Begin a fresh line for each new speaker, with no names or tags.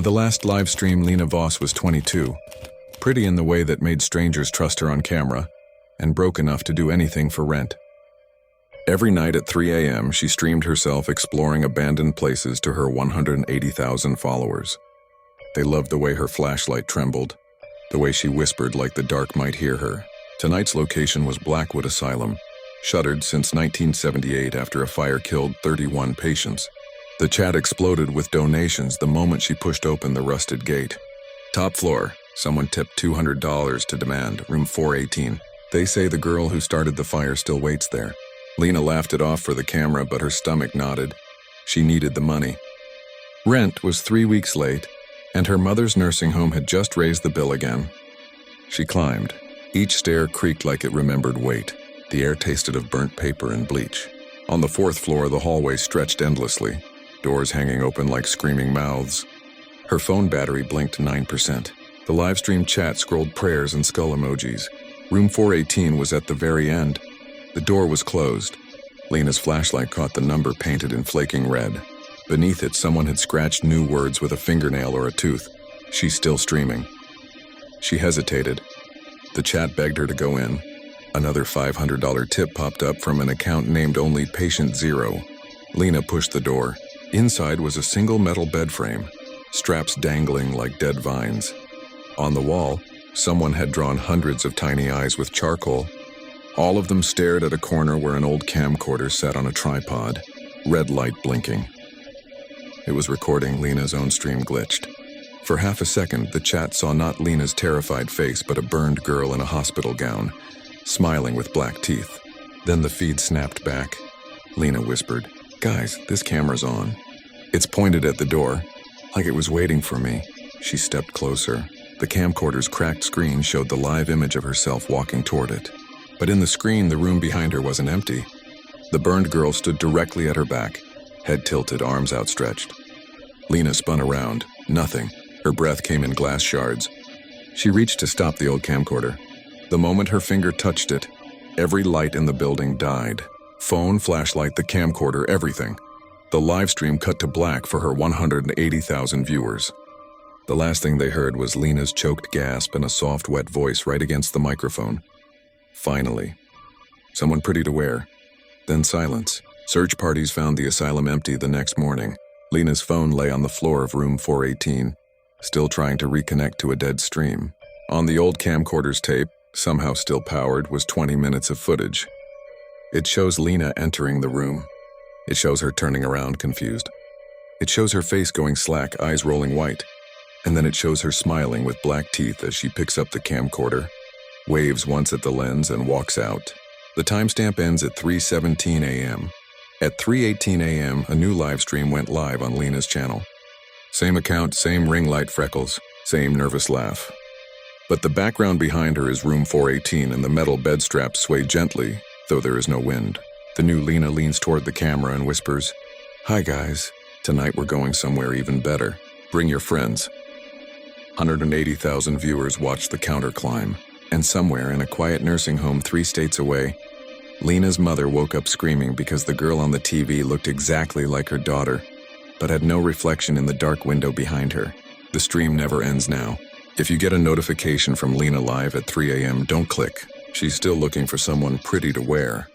The last live stream, Lena Voss was 22, pretty in the way that made strangers trust her on camera, and broke enough to do anything for rent. Every night at 3 a.m., she streamed herself exploring abandoned places to her 180,000 followers. They loved the way her flashlight trembled, the way she whispered like the dark might hear her. Tonight's location was Blackwood Asylum, shuttered since 1978 after a fire killed 31 patients. The chat exploded with donations the moment she pushed open the rusted gate. Top floor, someone tipped $200 to demand, room 418. They say the girl who started the fire still waits there. Lena laughed it off for the camera, but her stomach nodded. She needed the money. Rent was 3 weeks late, and her mother's nursing home had just raised the bill again. She climbed. Each stair creaked like it remembered weight. The air tasted of burnt paper and bleach. On the 4th floor, the hallway stretched endlessly, doors hanging open like screaming mouths. Her phone battery blinked 9%. The livestream chat scrolled prayers and skull emojis. Room 418 was at the very end. The door was closed. Lena's flashlight caught the number painted in flaking red. Beneath it, someone had scratched new words with a fingernail or a tooth. She's still streaming. She hesitated. The chat begged her to go in. Another $500 tip popped up from an account named only Patient Zero. Lena pushed the door. Inside was a single metal bed frame, straps dangling like dead vines. On the wall, someone had drawn hundreds of tiny eyes with charcoal. All of them stared at a corner where an old camcorder sat on a tripod, red light blinking. It was recording. Lena's own stream glitched. For half a second, the chat saw not Lena's terrified face, but a burned girl in a hospital gown, smiling with black teeth. Then the feed snapped back. Lena whispered, "Guys, this camera's on." It's pointed at the door, like it was waiting for me. She stepped closer. The camcorder's cracked screen showed the live image of herself walking toward it. But in the screen, the room behind her wasn't empty. The burned girl stood directly at her back, head tilted, arms outstretched. Lena spun around. Nothing. Her breath came in glass shards. She reached to stop the old camcorder. The moment her finger touched it, every light in the building died. Phone, flashlight, the camcorder, everything. The live stream cut to black for her 180,000 viewers. The last thing they heard was Lena's choked gasp and a soft, wet voice right against the microphone. Finally. Someone pretty to wear. Then silence. Search parties found the asylum empty the next morning. Lena's phone lay on the floor of room 418, still trying to reconnect to a dead stream. On the old camcorder's tape, somehow still powered, was 20 minutes of footage. It shows Lena entering the room. It shows her turning around, confused. It shows her face going slack, eyes rolling white. And then it shows her smiling with black teeth as she picks up the camcorder, waves once at the lens, and walks out. The timestamp ends at 3:17 a.m. At 3:18 a.m., a new live stream went live on Lena's channel. Same account, same ring light freckles, same nervous laugh. But the background behind her is room 418, and the metal bed straps sway gently, though there is no wind. The new Lena leans toward the camera and whispers, "Hi guys, tonight we're going somewhere even better. Bring your friends." 180,000 viewers watched the counter climb, and somewhere in a quiet nursing home 3 states away, Lena's mother woke up screaming because the girl on the TV looked exactly like her daughter, but had no reflection in the dark window behind her. The stream never ends now. If you get a notification from Lena live at 3 a.m., don't click. She's still looking for someone pretty to wear.